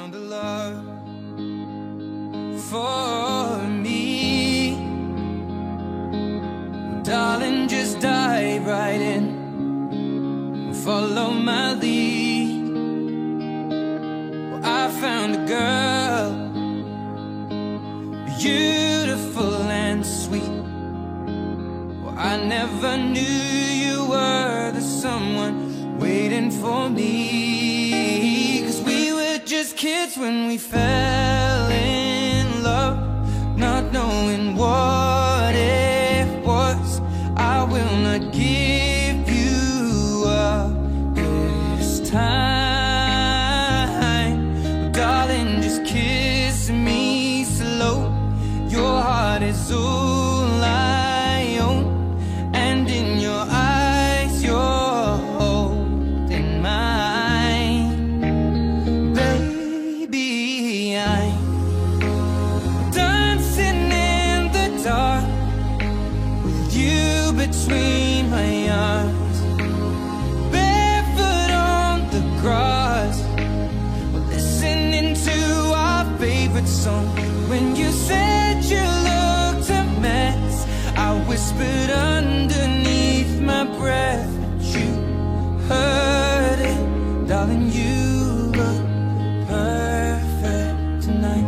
found a love for me. Well, darling, just dive right in and follow my lead. Well, I found a girl, beautiful and sweet. Well, I never knew you were the someone waiting for me. 'Cause we were just kids when we fell in love, not knowing what it was. I will not give you up this time. Darling, just kiss me slow. Your heart is all I own, and in your eyes you're holding mine. Baby, I'm dancing in the dark with you between my arms, barefoot on the grass, listening to our favorite song. When you said you looked a mess, I whispered underneath my breath, but you heard it. Darling, you look perfect tonight.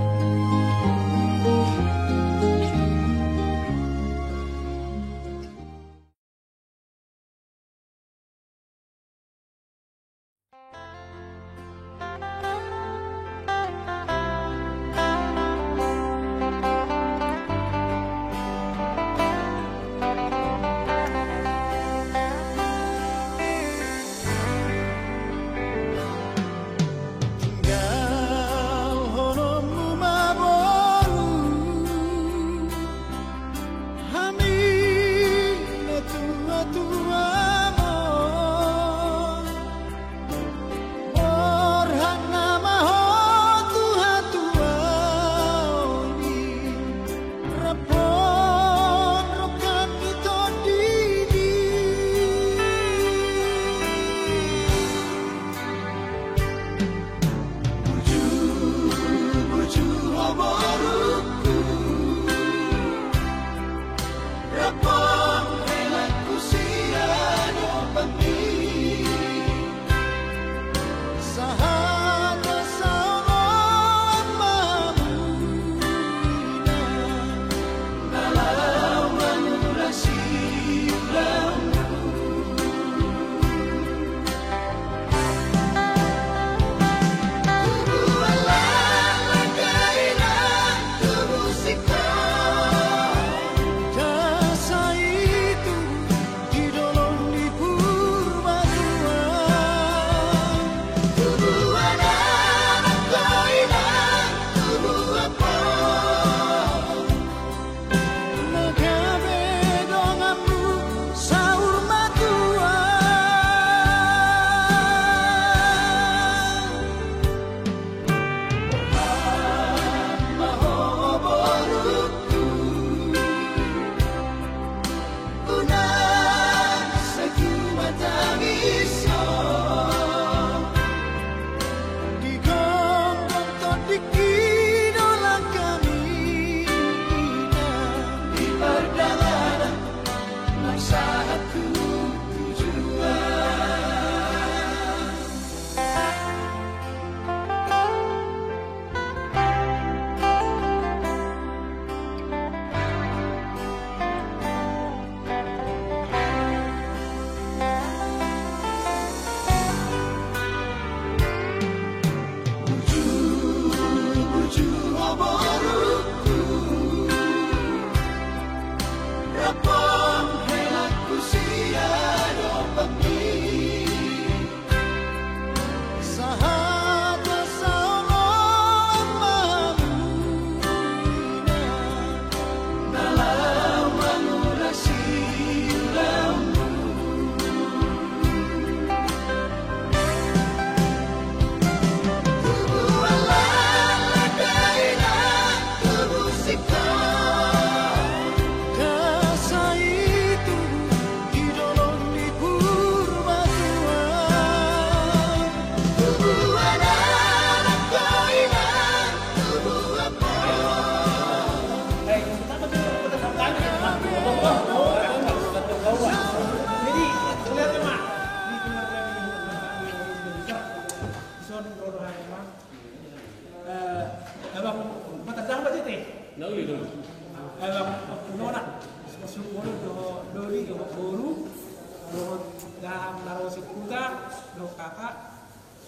do kakak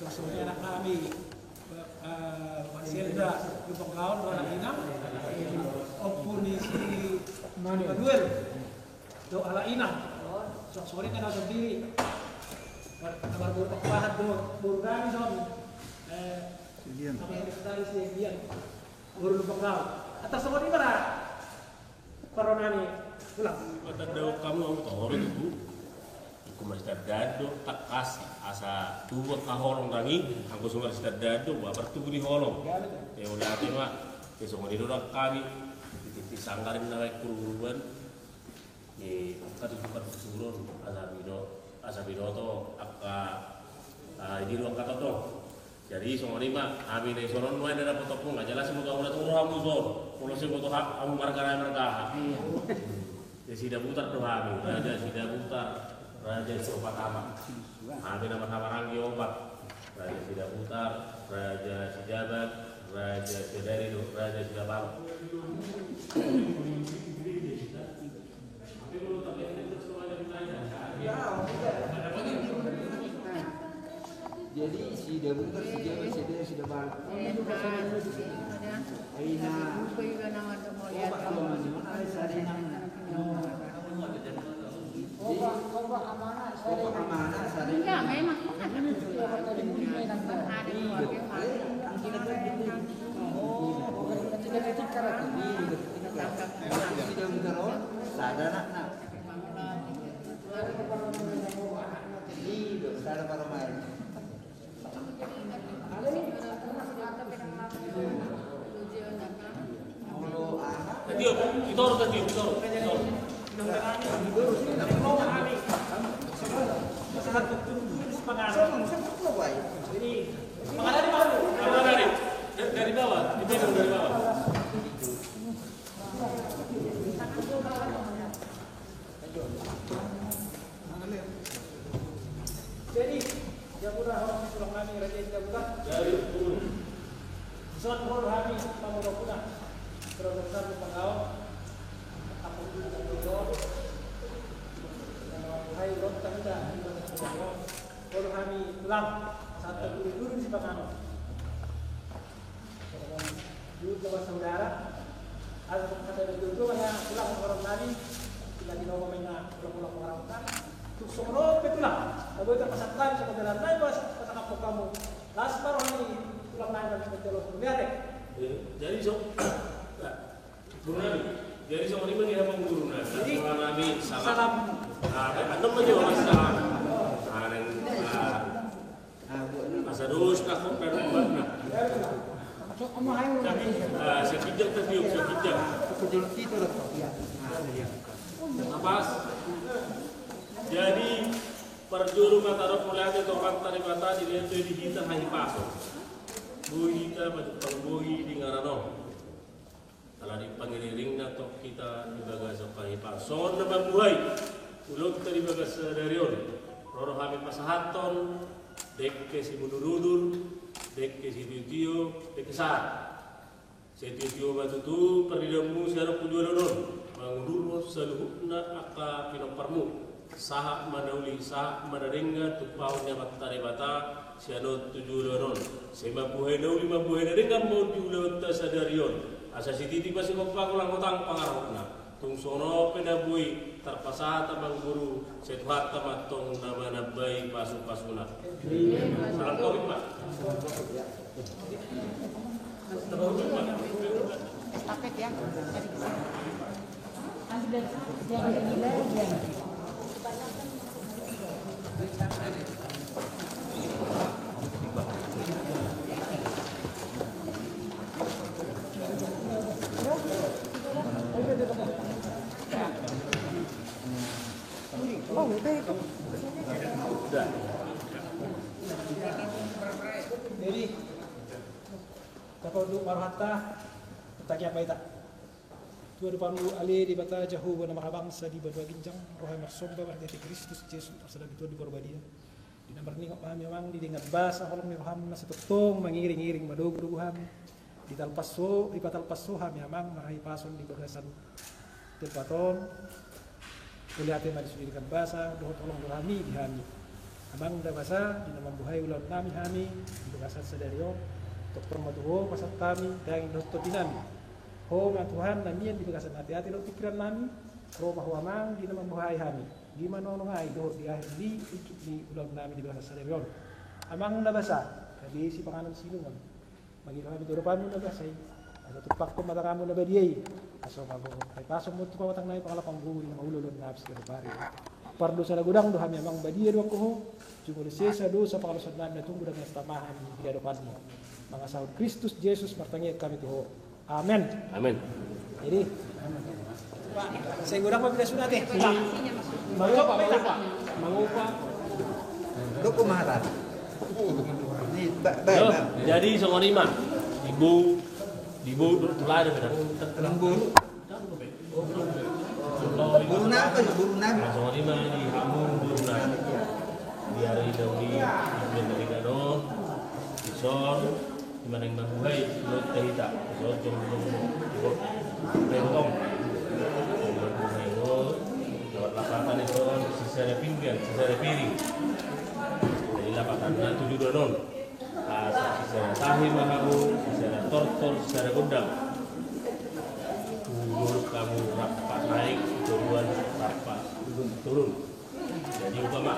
suami anak kami Selda di Penggaul anak inang ompun si Manuel do ala inang sore kan ada sendiri kabar berpahat do burgani son apa yang sekali sih dia baru Penggaul atas semua di mana Paronani pulang kata do kamu tahu itu masih dado tak kasih asa dua kahorong rangi aku semua masih dado bapak tuh di holong ya udah tema besok di dorang kami di sanggarin naik kuruban di kata bukan turun asa bido to di ruang kata to jadi semua lima kami dari sonon mulai dari potong nggak jelas semoga udah turun kamu son kalau sih foto kamu marga ya sudah putar tuh kami aja sudah putar Raja Sopatama, kami nama-nama Ranggi Obat, Raja Sidaputar, Raja Sijabat, Raja Sidari, Raja Sidabal. Jadi Sidaputar, Sijabat, Sidari, Sidabal. Aina. Pokok amanah enggak memang ada dari bawah, dipegang dari bawah. Jadi yang udah orang pulang kami Raja Sidaputar Dari Zon Pol Hami Pamurokuna Produser di Penggaul aku juga dulu hai rot tanda Pol Hami pulang satu dulu di Penggaul dulu ke saudara ada kata dulu banyak pulang orang tadi kita di nomor mana pulang orang kan tuh semua betulah kalau itu pasang sekedar naik pas apa kamu las baru ini pulang naik dan menjelos lihat deh jadi jadi sama lima dia mau guru nabi nabi salam ada aja orang salam asadus takut dan mana sekijak tertiup sekijak napas jadi perjuru mata roh mulai atau mata mata dilihat di kita hanya pasok buhi kita pangbuhi di ngarano kalau dipanggil ring atau kita dibagas pakai pasok nama buhay ulo kita dibagas dari on roro kami pasahaton dekke si budurudur dekke si tio dekke saat si tio batutu perdidamu siapa pujuan non mangduro saluhna aka pinoparmu saha manauli saha manarenga tupau nyabat tarebata siano tujuh lonon sema buhay nauli mabuhay narenga mau diulawat sadarion asa si titi pasi kompak ulang utang pangarokna tung sono penabui terpasa tamang guru setuhat tamatong nama nabai pasu pasuna salam kawin pak estafet ya dari kesini oh udah itu udah jadi kalau dulu marhata tanya apa itu dua depan ali di bata jauh wana marabangsa di berdua ginjang rohai marsomba berdati Kristus Yesus sedang itu di Borbadia di nomor ni kami memang didengar bahasa kalau ni roham masih tutong mengiring-iring madog-doguhan di talpaso di patalpaso kami memang marai pason di bagasan terpaton kulihat yang disediakan bahasa doa tolong rohami dihami Abang dah masa di nama buhay ulang nami kami di bagasan sadario dokter matuho pasat kami dan dokter dinami. Ho ma Tuhan namian di bagasan hati-hati lo pikiran nami. Ro bahwa mang di nama buhay kami. Di mana nongai do di akhir di ulang nami di bagasan sadario. Amang dah masa kadi si panganan silungan. Bagi kami tu depan muna ba say asa tupak ko mata kamu na ba diay aso bago ay pasok mo tupa watang nay pangalapang buhay na maululon na apis ka pare pardo sa nagudang do kami amang badiya do ko jugo sa do sa pakalusad namin na tunggu dengan tamahan di hadapan mo mga sahod Kristus Jesus martangit kami tuho amen Amin. jadi Pak saya gudang mabigasun natin Mangupa. Lu kumaharan. Jadi songonima ibu tulada benar. Buru. Buru na apa? Buru na. Songonima di kamu buruna. Di hari daudi di dari ganon. Isor di mana yang bahuai lut tehita. Isor jom lewatong. Lewat lapatan isor sisara pinggan, sisara piring. Dari lapatan 7 donon. Secara tahi mahamu, secara tortor, secara gundam. Dulu kamu rapat naik, turuan rapat turun. Jadi umpama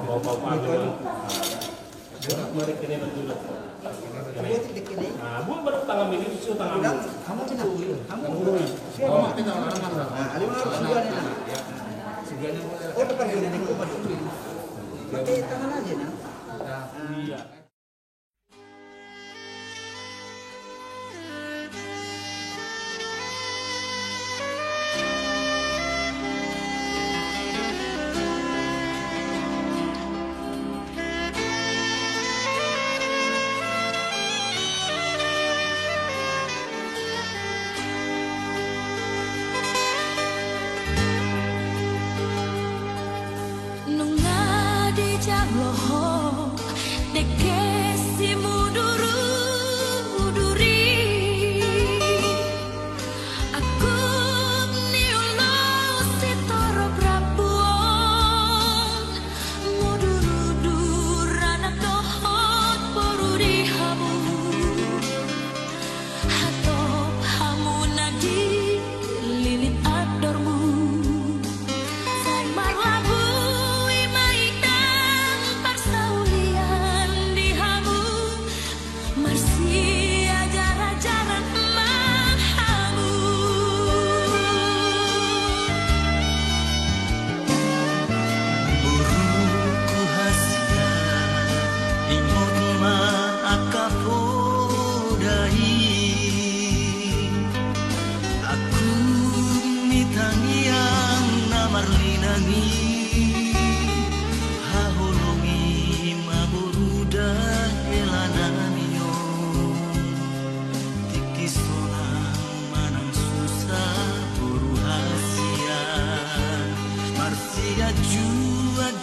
mau pamit, mari kini betul. Nah, buat baru tangan ini itu tangan. Kamu kenapa? Kamu siapa? Nah, ada mana sudah ni? Oh, depan dia ni kau maju. Pakai tangan aja nah. Iya.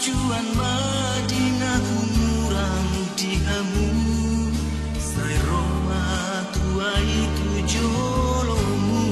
Juan Madinah umurang dihamu Sai Roma tua itu jolomu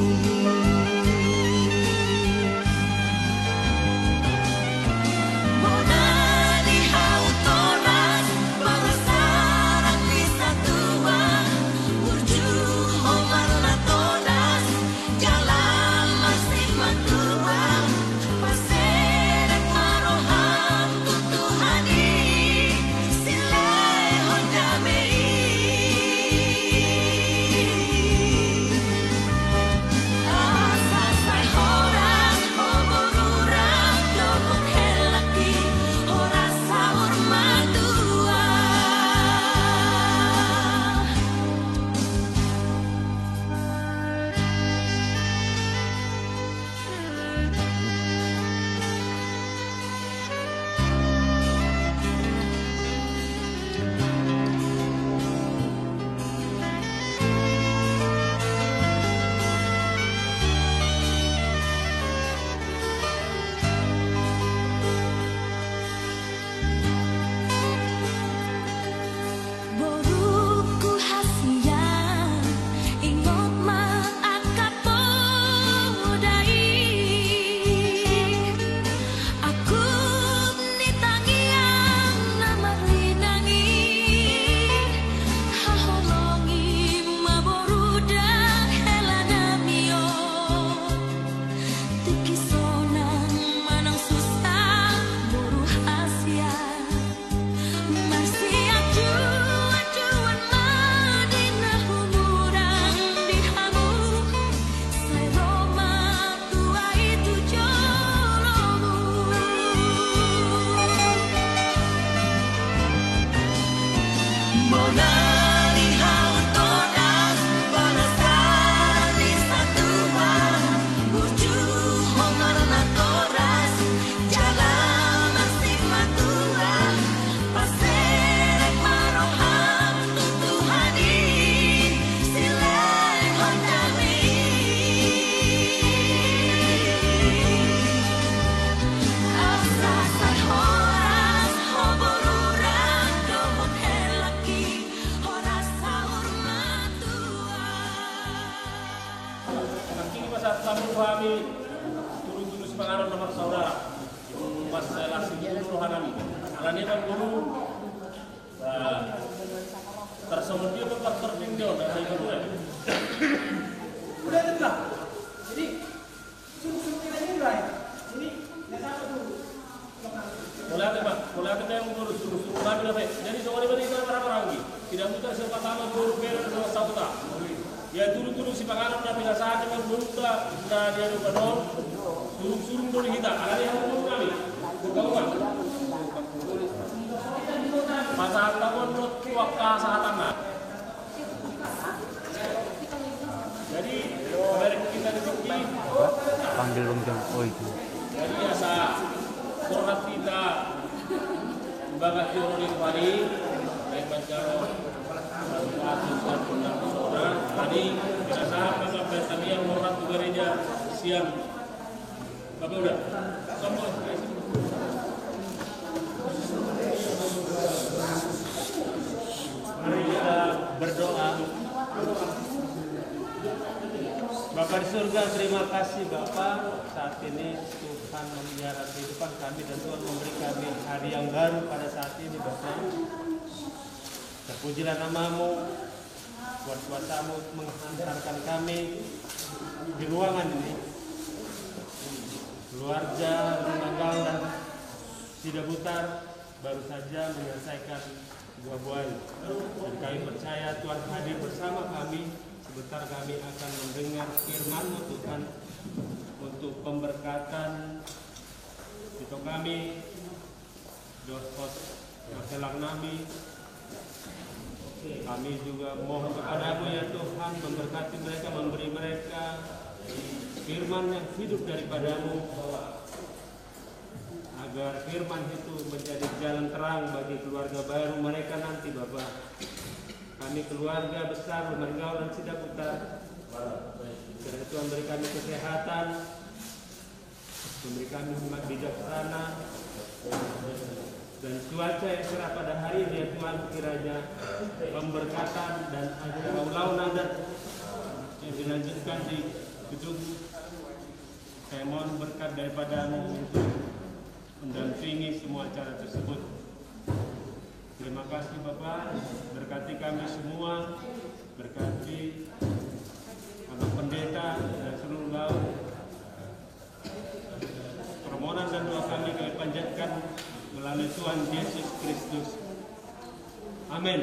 Kisonan manang susah buruh Asia Marsia cuan Madinah humuran dihamu Sai Roma tua itu jolomu Mona lihau todas balasan di satua Buju hongarna toras jalan masih matua Paserek maroham tutu hadin sileng hondawi Asasai horas hoboruran domon helaki horas sahur matua Kini masa tamu kami guru-guru sepengaruh nomor saudara Mas Laksmi Guru Rohanami Alani kan guru tersebut dia tetap tertinggal dan saya kedua Udah tetap. Jadi suruh kita juga ya. Ini nggak apa dulu. mulai ada Pak, mulai ada yang guru suruh kami dapat jadi soal ini kita berapa lagi tidak mudah sepatama guru berer sama sauta ya dulu si pengaruh nabi saat dengan guru kita dia lupa dong suruh dulu kita ada yang guru kami bukan masa tahun waktu saat anak jadi mereka kita di sini Panggil Bang Jam. Oh itu. jadi biasa hormat kita bagat di kembali baik Pancaro tadi kita saat kakak kami yang hormat ke gereja siang Bapak udah semua mari kita berdoa. Bapak di surga, terima kasih Bapak saat ini Tuhan memelihara kehidupan kami dan Tuhan memberi kami hari yang baru pada saat ini Bapak. Terpujilah namamu, buat kuasamu menghantarkan kami di ruangan ini. Keluarga, Rumanggal dan Sidabutar baru saja menyelesaikan buah-buahan. Dan kami percaya Tuhan hadir bersama kami. Sebentar kami akan mendengar firman-Mu Tuhan untuk pemberkatan itu kami dosos masalah nami. Kami juga mohon kepada-Mu ya Tuhan memberkati mereka, memberi mereka firman yang hidup daripada-Mu agar firman itu menjadi jalan terang bagi keluarga baru mereka nanti Bapak. Kami keluarga besar Rumanggal dan Sidabutar kiranya Tuhan beri kami kesehatan, memberi kami hikmat bijaksana dan cuaca yang cerah pada hari ini ya Tuhan kiranya pemberkatan dan aulau nadat yang dilanjutkan di gedung. Saya mohon berkat daripada-Mu untuk mendampingi semua acara tersebut. Terima kasih Bapak, berkati kami semua, berkati Bapak Pendeta dan seluruh gaul. Permohonan dan doa kami panjatkan melalui Tuhan Yesus Kristus. Amin.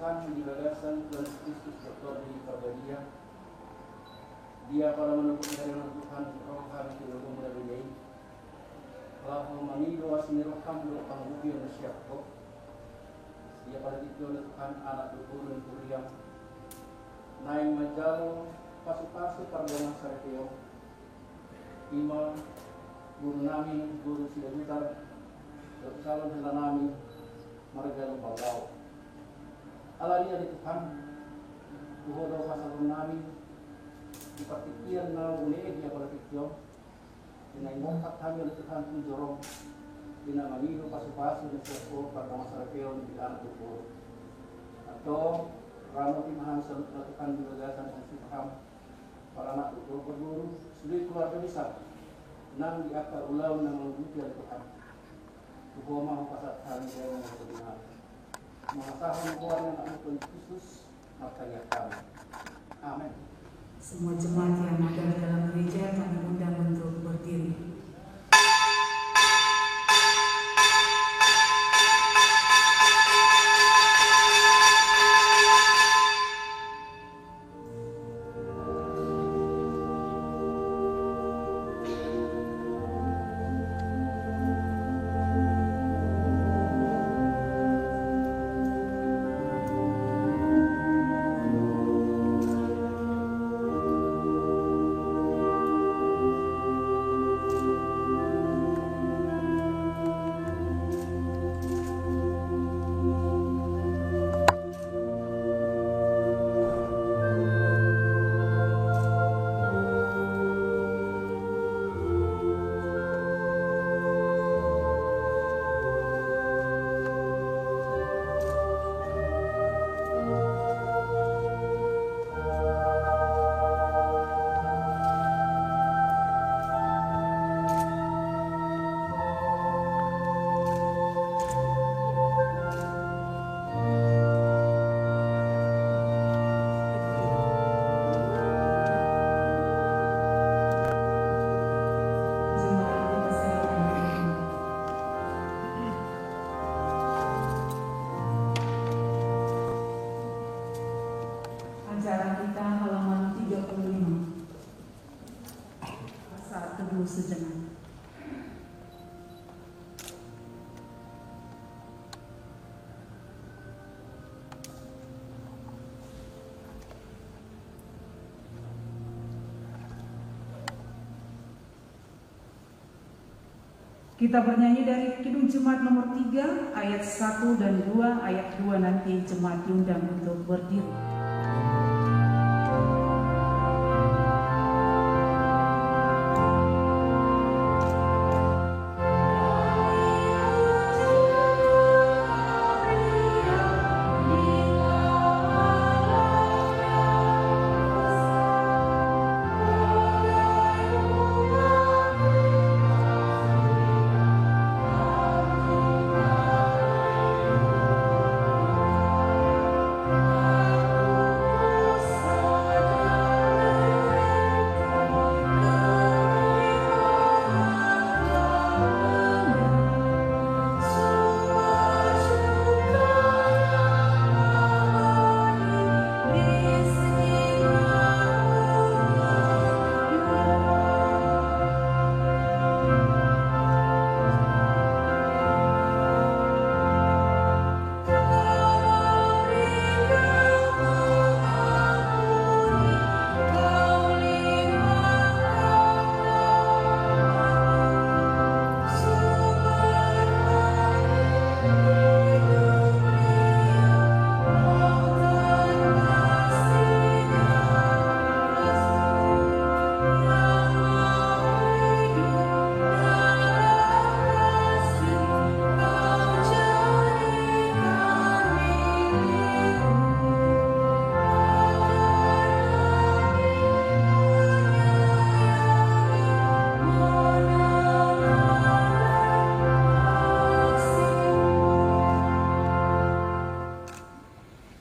Tuhan di bagasan Tuhan Kristus berdoa di kepada Dia para menunggu dari Tuhan sinirokam lo pangubi na siya ko. Siya pada dito na Tuhan anak dugo ng kuriyang. Naing majal pasu-pasu pardana sarkeo. Ima guru namin, guru sila lutar. Salon sila namin margalong bagaw. Alariya di Tuhan. Tuho daw pasalon namin. Ipatikian na uliig niya palatikyo. Dinaimongkat kami ulit Tuhan kung jorong. Dinamanido pasu-pasu na siya ko para masarapeo ng bilang dugo. Ato, ramo timahan sa Tuhan bilagasan ng sipaham para anak dugo paguru. Sulit keluarga besar. Nang diakar ulaw ng mga buti ang Tuhan. Tuho mahong pasat kami kayo ng mga Mengasahkan kuat yang akan Tuhan Yesus makanya kami. Amin. Semua jemaat yang ada di dalam gereja kami undang untuk berdiri. Sejenak. Kita bernyanyi dari Kidung Jemaat nomor 3 ayat 1 dan 2, ayat 2 nanti jemaat diundang untuk berdiri.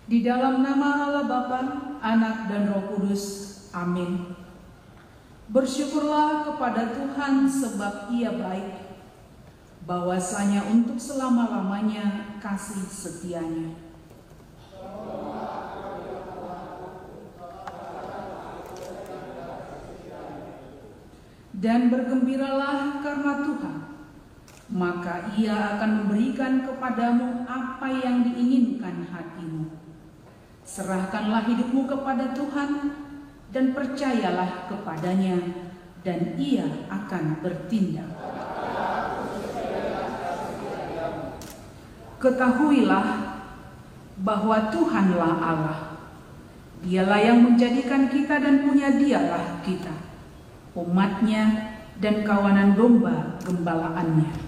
Di dalam nama Allah Bapa, Anak dan Roh Kudus. Amin. Bersyukurlah kepada Tuhan sebab Ia baik, bahwasanya untuk selama-lamanya kasih setianya. Dan bergembiralah karena Tuhan, maka Ia akan memberikan kepadamu apa yang diinginkan hatimu. Serahkanlah hidupmu kepada Tuhan dan percayalah kepadanya, dan Ia akan bertindak. Ketahuilah bahwa Tuhanlah Allah. Dialah yang menjadikan kita dan punya Dialah kita, umat-Nya dan kawanan domba gembalaannya.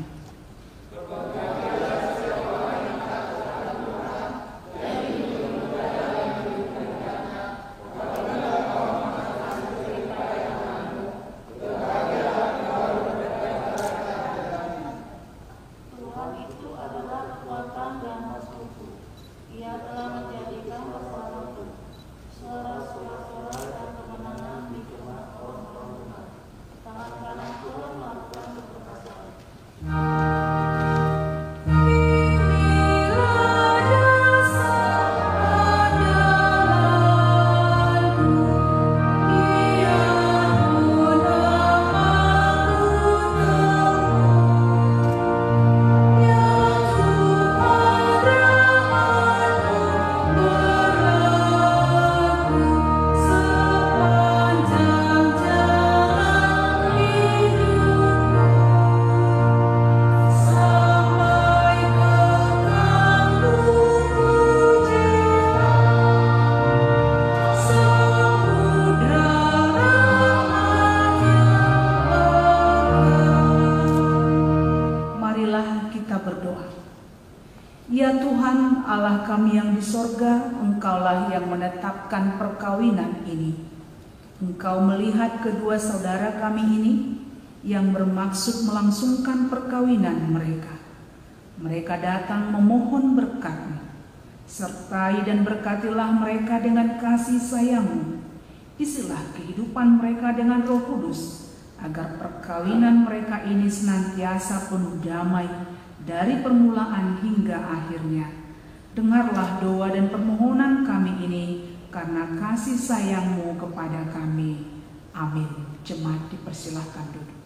Ya Tuhan Allah kami yang di sorga, Engkaulah yang menetapkan perkawinan ini. Engkau melihat kedua saudara kami ini yang bermaksud melangsungkan perkawinan mereka. Mereka datang memohon berkat-Mu. Sertai dan berkatilah mereka dengan kasih sayang-Mu. Isilah kehidupan mereka dengan Roh Kudus, agar perkawinan mereka ini senantiasa penuh damai dari permulaan hingga akhirnya. Dengarlah doa dan permohonan kami ini karena kasih sayang-Mu kepada kami. Amin. Jemaat dipersilahkan duduk.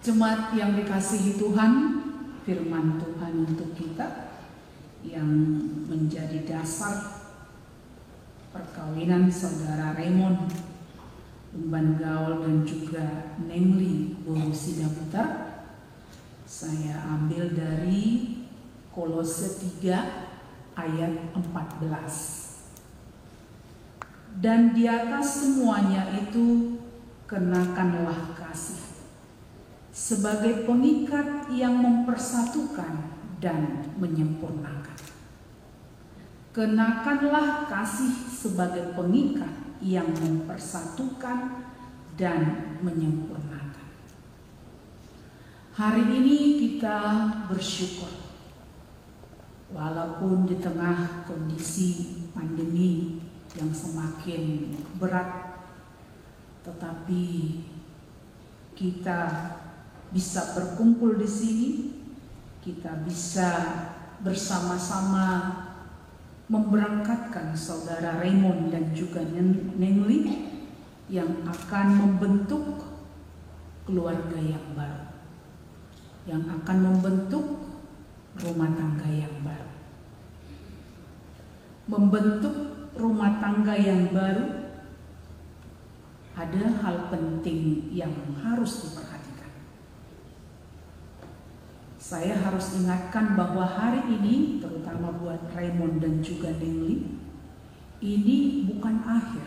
Jemaat yang dikasihi Tuhan, firman Tuhan untuk kita yang menjadi dasar perkawinan saudara Raymond Umban Gaul dan juga Nengli Borusida Putar, saya ambil dari Kolose 3 ayat 14. Dan di atas semuanya itu kenakanlah kasih sebagai pengikat yang mempersatukan dan menyempurnakan. Kenakanlah kasih sebagai pengikat yang mempersatukan dan menyempurnakan. Hari ini kita bersyukur, walaupun di tengah kondisi pandemi yang semakin berat, tetapi kita bisa berkumpul di sini, kita bisa bersama-sama memberangkatkan saudara Raymond dan juga Nengli yang akan membentuk keluarga yang baru, yang akan membentuk rumah tangga yang baru. Membentuk rumah tangga yang baru, ada hal penting yang harus diperhatikan. Saya harus ingatkan bahwa hari ini, terutama buat Raymond dan juga Nengli, ini bukan akhir.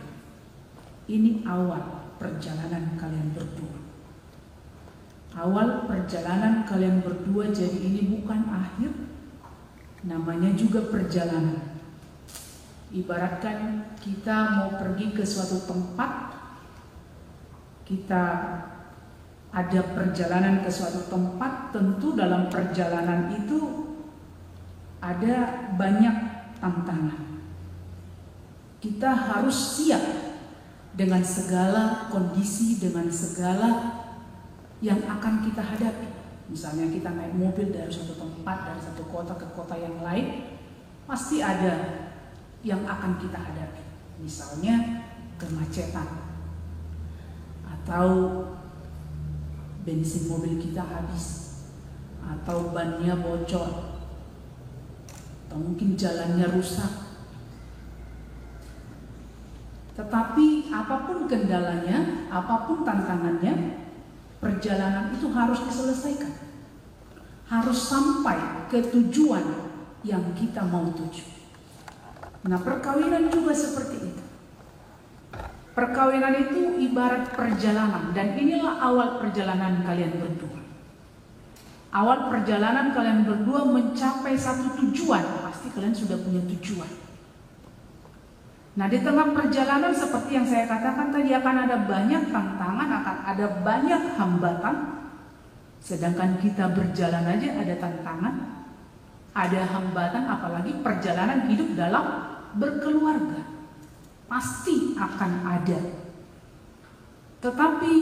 Ini awal perjalanan kalian berdua. Awal perjalanan kalian berdua, jadi ini bukan akhir, namanya juga perjalanan. Ibaratkan kita mau pergi ke suatu tempat, kita ada perjalanan ke suatu tempat, tentu dalam perjalanan itu ada banyak tantangan. Kita harus siap dengan segala kondisi, dengan segala yang akan kita hadapi. Misalnya kita naik mobil dari suatu tempat, dari satu kota ke kota yang lain, pasti ada yang akan kita hadapi. Misalnya kemacetan, atau bensin mobil kita habis, atau bannya bocor, atau mungkin jalannya rusak. Tetapi apapun kendalanya, apapun tantangannya, perjalanan itu harus diselesaikan. Harus sampai ke tujuan yang kita mau tuju. Nah, perkawinan juga seperti itu. Perkawinan itu ibarat perjalanan, dan inilah awal perjalanan kalian berdua. Awal perjalanan kalian berdua mencapai satu tujuan, pasti kalian sudah punya tujuan. Nah, di tengah perjalanan seperti yang saya katakan tadi akan ada banyak tantangan, akan ada banyak hambatan. Sedangkan kita berjalan aja ada tantangan, ada hambatan, apalagi perjalanan hidup dalam berkeluarga. Pasti akan ada. Tetapi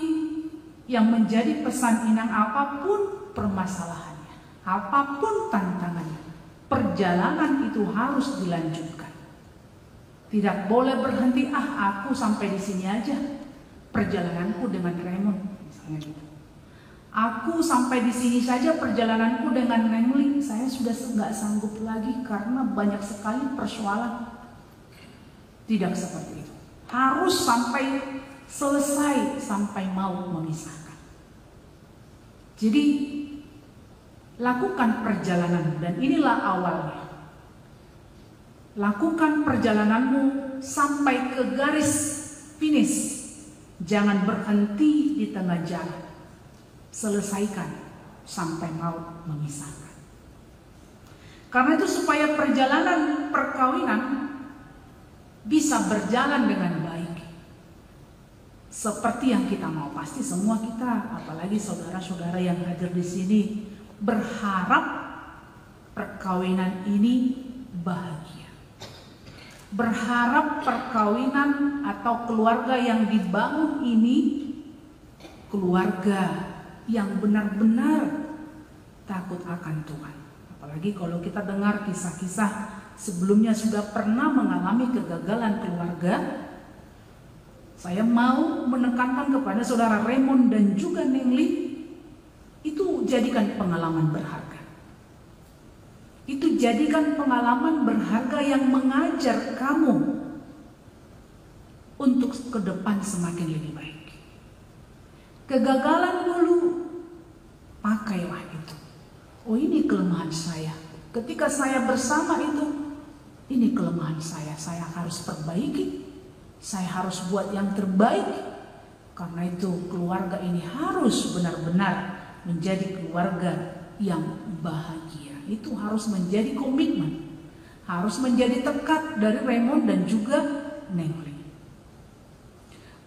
yang menjadi pesan Inang, apapun permasalahannya, apapun tantangannya, perjalanan itu harus dilanjutkan. Tidak boleh berhenti, aku sampai di sini aja perjalananku dengan Raymond, misalnya gitu. Aku sampai di sini saja perjalananku dengan Nemli, saya sudah nggak sanggup lagi karena banyak sekali persoalan. Tidak seperti itu. Harus sampai selesai, sampai mau memisahkan. Jadi lakukan perjalanan, dan inilah awalnya. Lakukan perjalananmu sampai ke garis finish. Jangan berhenti di tengah jalan. Selesaikan sampai mau memisahkan. Karena itu supaya perjalanan perkawinan bisa berjalan dengan baik, seperti yang kita mau, pasti semua kita, apalagi saudara-saudara yang hadir di sini, berharap perkawinan ini bahagia. Berharap perkawinan atau keluarga yang dibangun ini keluarga yang benar-benar takut akan Tuhan. Apalagi kalau kita dengar kisah-kisah sebelumnya sudah pernah mengalami kegagalan keluarga. Saya mau menekankan kepada saudara Raymond dan juga Nengli, itu jadikan pengalaman berharga. Itu jadikan pengalaman berharga yang mengajar kamu untuk ke depan semakin lebih baik. Kegagalan dulu, pakailah itu. Oh, ini kelemahan saya. Ketika saya bersama itu, ini kelemahan saya harus perbaiki, saya harus buat yang terbaik. Karena itu keluarga ini harus benar-benar menjadi keluarga yang bahagia. Itu harus menjadi komitmen, harus menjadi tekad dari Raymond dan juga Nengli.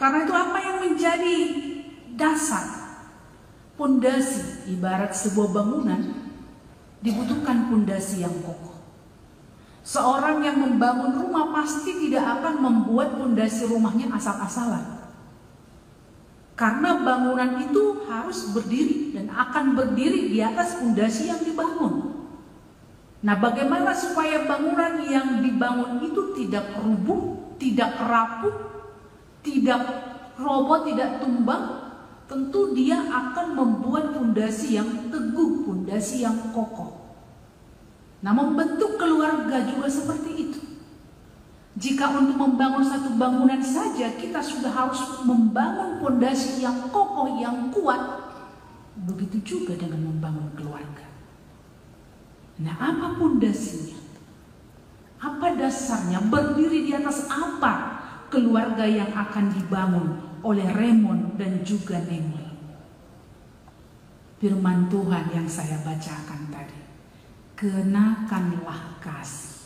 Karena itu apa yang menjadi dasar, pondasi, ibarat sebuah bangunan, dibutuhkan pondasi yang kokoh. Seorang yang membangun rumah pasti tidak akan membuat pondasi rumahnya asal-asalan. Karena bangunan itu harus berdiri dan akan berdiri di atas pondasi yang dibangun. Nah, bagaimana supaya bangunan yang dibangun itu tidak rubuh, tidak rapuh, tidak roboh, tidak tumbang? Tentu dia akan membuat pondasi yang teguh, pondasi yang kokoh. Nah, membentuk keluarga juga seperti itu. Jika untuk membangun satu bangunan saja kita sudah harus membangun pondasi yang kokoh, yang kuat, begitu juga dengan membangun keluarga. Nah, apa pondasinya? Apa dasarnya? Berdiri di atas apa keluarga yang akan dibangun oleh Raymond dan juga Nengli? Firman Tuhan yang saya bacakan tadi. Kenakanlah kasih.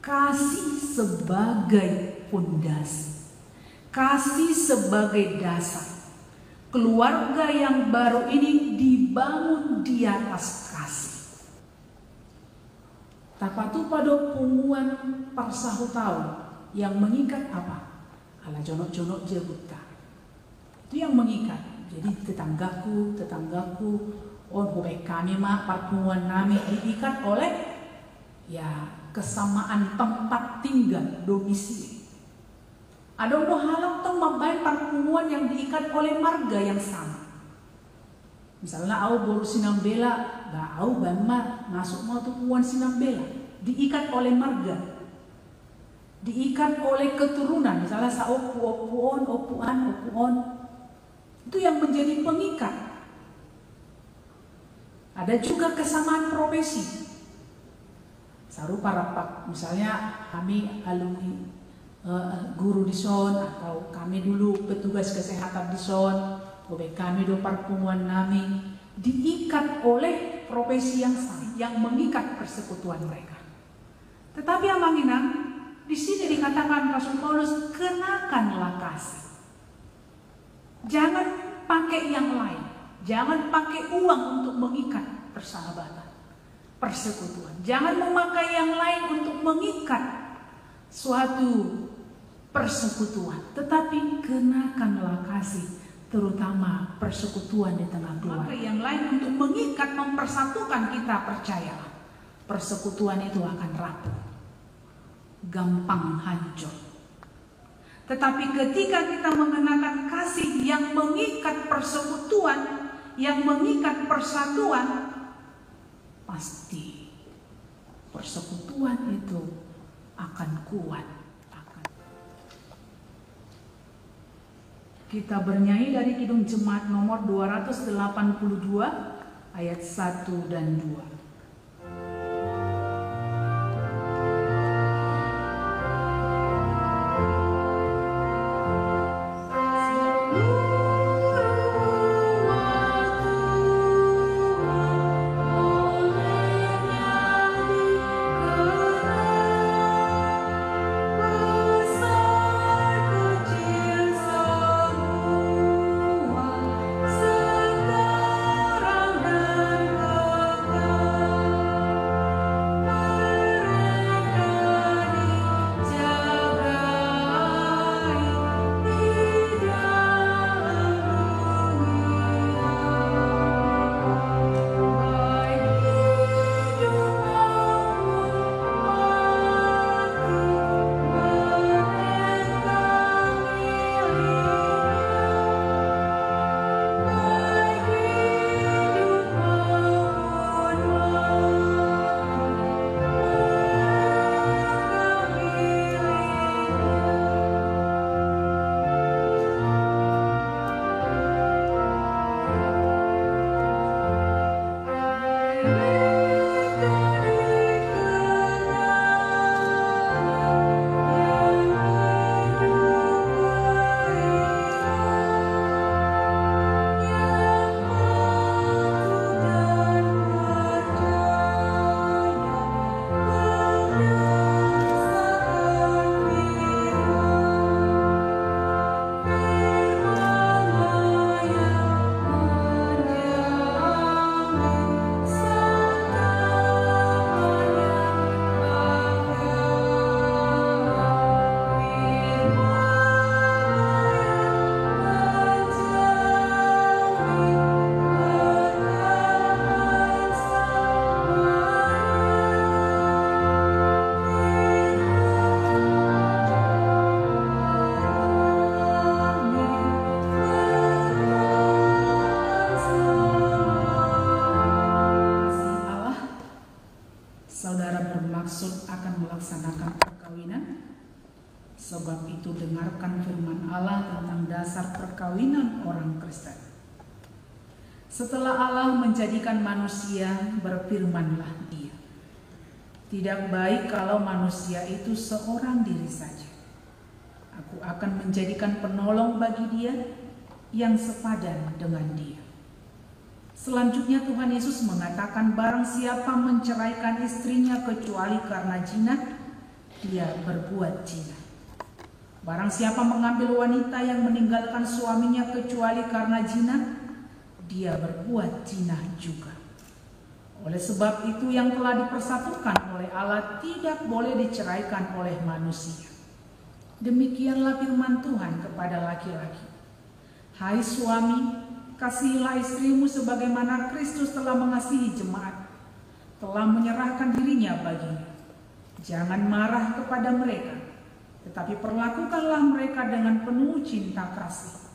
Kasih sebagai pondasi. Kasih sebagai dasar. Keluarga yang baru ini dibangun di atas kasih. Tapatu pada punguan parsahu tahu yang mengikat apa? Ala jonok-jonok jebuta. Itu yang mengikat. Jadi tetanggaku, oh hubek kami mak perpunguan nami diikat oleh ya kesamaan tempat tinggal, domisili. Ada halang tong membayar perpunguan yang diikat oleh marga yang sama. Misalnya au boru sinambela, ba au bama masuk mau tuh uan sinambela, diikat oleh marga, diikat oleh keturunan. Misalnya sa opuan, itu yang menjadi pengikat. Ada juga kesamaan profesi. Saru para pak, misalnya kami alumni guru di son, atau kami dulu petugas kesehatan di son, kami do parpunguan nami, diikat oleh profesi yang sama, yang mengikat persekutuan mereka. Tetapi yang menginang, di sini dikatakan Rasul Paulus, kenakanlah kasih. Jangan pakai yang lain, jangan pakai uang untuk mengikat persahabatan, persekutuan. Jangan memakai yang lain untuk mengikat suatu persekutuan, tetapi kenakanlah kasih. Terutama persekutuan di tengah keluarga. Yang lain untuk mengikat, mempersatukan kita, percayalah, persekutuan itu akan rapuh, gampang hancur. Tetapi ketika kita mengenakan kasih yang mengikat persekutuan, yang mengikat persatuan, pasti persekutuan itu akan kuat. Kita bernyanyi dari Kidung Jemaat nomor 282 ayat 1 dan 2. Sebab itu dengarkan firman Allah tentang dasar perkawinan orang Kristen. Setelah Allah menjadikan manusia, berfirmanlah Dia, tidak baik kalau manusia itu seorang diri saja. Aku akan menjadikan penolong bagi dia yang sepadan dengan dia. Selanjutnya Tuhan Yesus mengatakan, barang siapa menceraikan istrinya kecuali karena zina, dia berbuat zina. Barang siapa mengambil wanita yang meninggalkan suaminya kecuali karena zina, dia berbuat zina juga. Oleh sebab itu yang telah dipersatukan oleh Allah tidak boleh diceraikan oleh manusia. Demikianlah firman Tuhan kepada laki-laki. Hai suami, kasihilah istrimu sebagaimana Kristus telah mengasihi jemaat, telah menyerahkan dirinya baginya. Jangan marah kepada mereka, tetapi perlakukanlah mereka dengan penuh cinta kasih.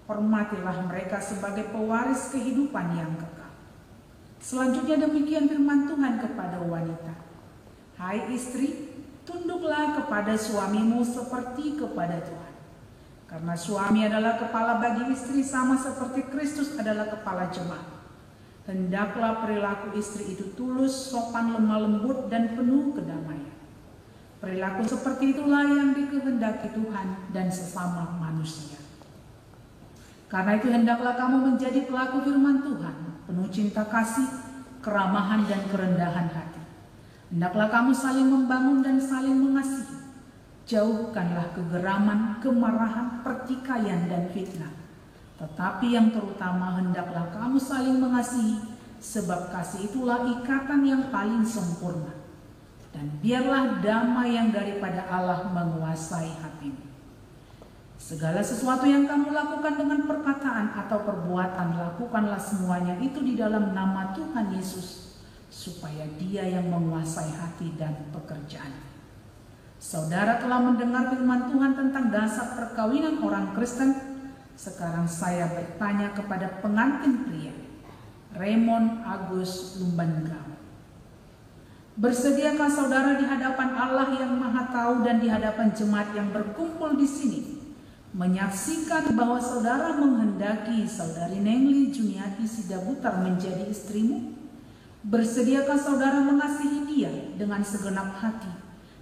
Hormatilah mereka sebagai pewaris kehidupan yang kekal. Selanjutnya demikian firman Tuhan kepada wanita. Hai istri, tunduklah kepada suamimu seperti kepada Tuhan. Karena suami adalah kepala bagi istri sama seperti Kristus adalah kepala jemaat. Hendaklah perilaku istri itu tulus, sopan, lemah lembut, dan penuh kedamaian. Perilaku seperti itulah yang dikehendaki Tuhan dan sesama manusia. Karena itu hendaklah kamu menjadi pelaku firman Tuhan, penuh cinta kasih, keramahan, dan kerendahan hati. Hendaklah kamu saling membangun dan saling mengasihi. Jauhkanlah kegeraman, kemarahan, pertikaian, dan fitnah. Tetapi yang terutama hendaklah kamu saling mengasihi, sebab kasih itulah ikatan yang paling sempurna. Dan biarlah damai yang daripada Allah menguasai hatimu. Segala sesuatu yang kamu lakukan dengan perkataan atau perbuatan, lakukanlah semuanya itu di dalam nama Tuhan Yesus, supaya Dia yang menguasai hati dan pekerjaan. Saudara telah mendengar firman Tuhan tentang dasar perkawinan orang Kristen. Sekarang saya bertanya kepada pengantin pria, Raymond Agus Lumbangau. Bersediakah saudara di hadapan Allah yang Maha Tahu dan di hadapan jemaat yang berkumpul di sini menyaksikan bahwa saudara menghendaki saudari Nengli Juniati Sidabutar menjadi istrimu? Bersediakah saudara mengasihi dia dengan segenap hati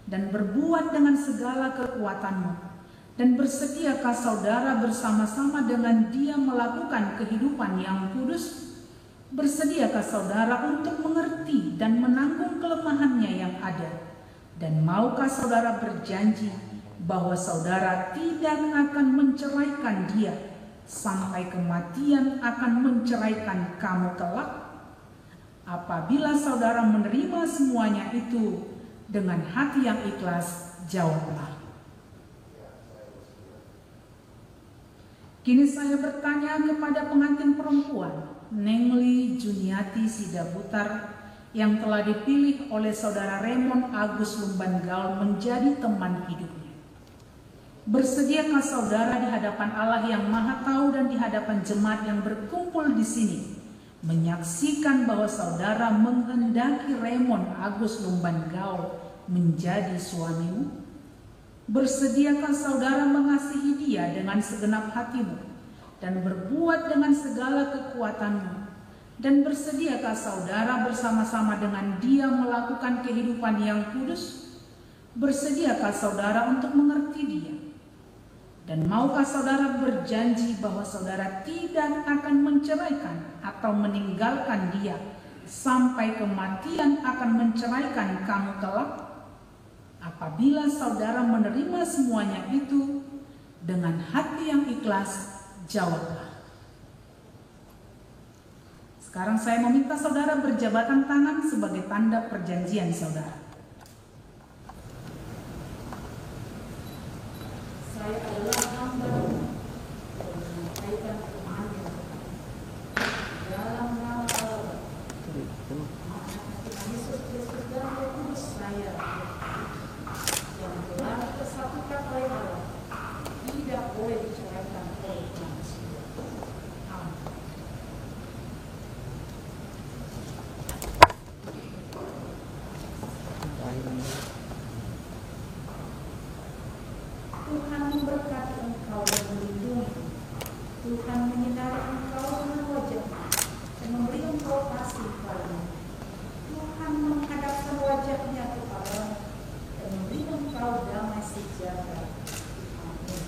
dan berbuat dengan segala kekuatanmu? Dan bersediakah saudara bersama-sama dengan dia melakukan kehidupan yang kudus? Bersediakah saudara untuk mengerti dan menanggung kelemahannya yang ada? Dan maukah saudara berjanji bahwa saudara tidak akan menceraikan dia sampai kematian akan menceraikan kamu kelak? Apabila saudara menerima semuanya itu dengan hati yang ikhlas, jawablah. Kini saya bertanya kepada pengantin perempuan, Nengli Juniati Sidabutar, yang telah dipilih oleh saudara Raymond Agus Lumbangau menjadi teman hidupnya. Bersediakah saudara di hadapan Allah yang Maha Tahu dan di hadapan jemaat yang berkumpul di sini menyaksikan bahwa saudara menghendaki Raymond Agus Lumbangau menjadi suamimu? Bersediakah saudara mengasihi dia dengan segenap hatimu dan berbuat dengan segala kekuatanmu? Dan bersediakah saudara bersama-sama dengan dia melakukan kehidupan yang kudus? Bersediakah saudara untuk mengerti dia? Dan maukah saudara berjanji bahwa saudara tidak akan menceraikan atau meninggalkan dia sampai kematian akan menceraikan kamu kelak? Apabila saudara menerima semuanya itu dengan hati yang ikhlas, jawablah. Sekarang saya meminta saudara berjabatan tangan sebagai tanda perjanjian saudara. Saya adalah hamba dan menyampaikan firman dalam nama Allah, Yesus Kristus dan Roh Kudus saya yang telah disatukan oleh Allah, tidak boleh diceraikan oleh manusia. Amin. Tuhan memberkati engkau dan melindungi. Tuhan menyinari engkau dengan wajah-Nya dan memberi engkau kasih karunia. Tuhan menghadapkan wajah-Nya kepadamu dan memberi engkau damai sejahtera. Amin.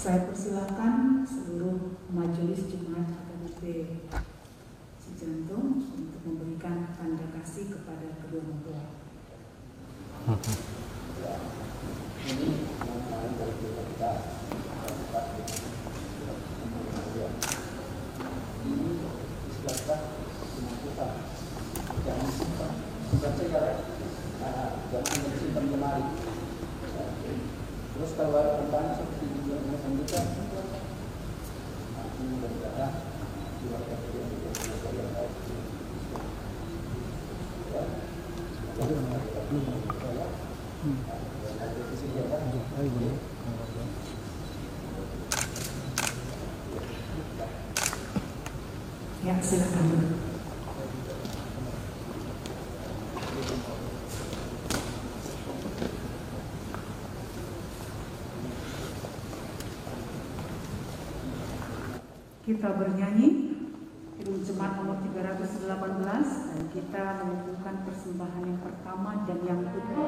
Saya persilakan seluruh majelis jemaat HKBP Cijantung untuk memberikan tanda kasih kepada kedua mempelai. Jangan simpan, bukan saja, jangan simpan lemari. Terus kalau ada pertanyaan seperti itu, Ya, silakan duduk. Kita bernyanyi Kidung Jemaat nomor 318 dan kita mengumpulkan persembahan yang pertama dan yang kedua.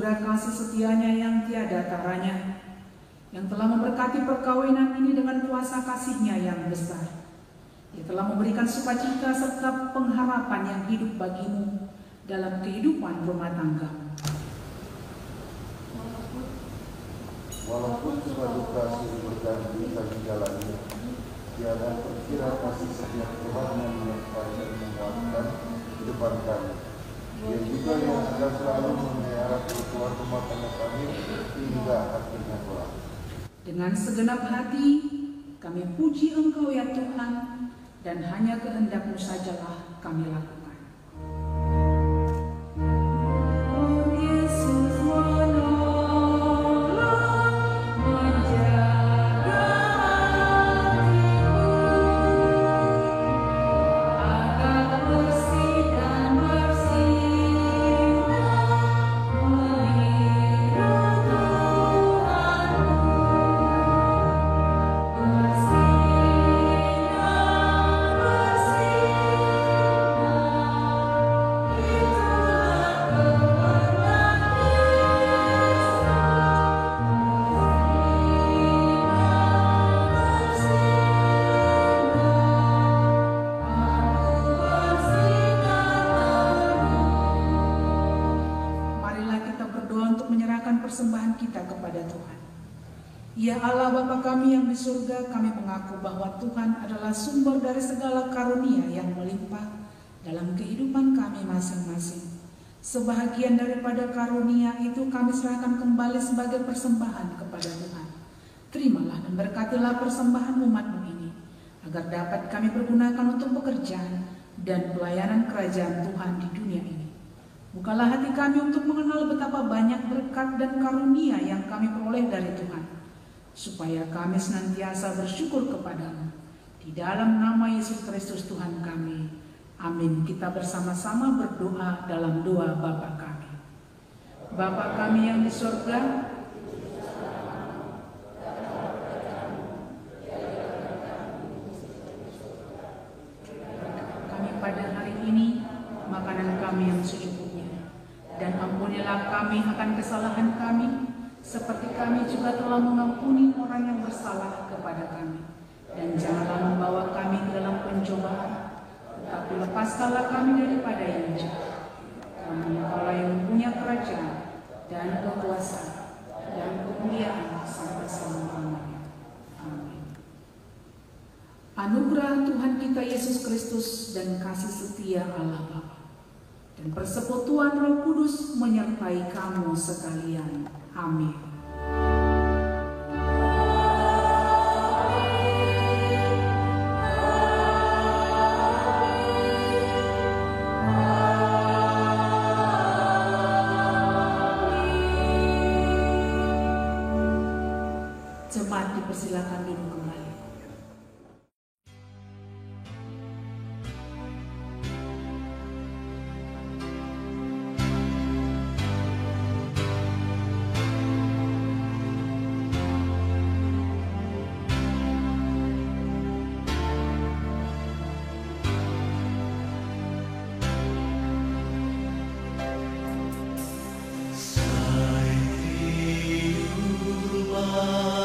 Kasih setianya yang tiada taranya, yang telah memberkati perkawinan ini dengan kuasa kasih-Nya yang besar. Dia telah memberikan sukacita serta pengharapan yang hidup bagimu dalam kehidupan rumah tangga. Walaupun suka duka silih berganti bagi jalannya, tiada terkira kasih setiap Tuhan yang menyertai dan menguatkan di depan kami. Dia juga yang akan selalu memelihara keutuhan rumah tangga kami hingga akhirnya kelak. Dengan segenap hati kami puji Engkau ya Tuhan, dan hanya kehendak-Mu sajalah kami lakukan. Persembahan kita kepada Tuhan. Ya Allah Bapa kami yang di surga, kami mengaku bahwa Tuhan adalah sumber dari segala karunia yang melimpah dalam kehidupan kami masing-masing. Sebahagian daripada karunia itu kami serahkan kembali sebagai persembahan kepada Tuhan. Terimalah dan berkatilah persembahan umat-Mu ini, agar dapat kami pergunakan untuk pekerjaan dan pelayanan kerajaan Tuhan di dunia ini. Bukalah hati kami untuk mengenal betapa banyak berkat dan karunia yang kami peroleh dari Tuhan, supaya kami senantiasa bersyukur kepada-Mu. Di dalam nama Yesus Kristus Tuhan kami. Amin. Kita bersama-sama berdoa dalam doa Bapa kami. Bapa kami yang di surga, pada hari ini makanan kami yang secukupnya, dan ampunilah kami akan kesalahan kami, seperti kami juga telah mengampuni orang yang bersalah kepada kami. Dan janganlah membawa kami ke dalam pencobaan, tetapi lepaskanlah kami daripada yang jahat. Karena Engkaulah yang mempunyai kerajaan dan kekuasaan dan kemuliaan sampai selama-lamanya. Amin. Anugerah Tuhan kita Yesus Kristus dan kasih setia Allah Bapa dan persekutuan Roh Kudus menyertai kamu sekalian. Amin. Jemaat dipersilakan duduk kembali. Sai rumah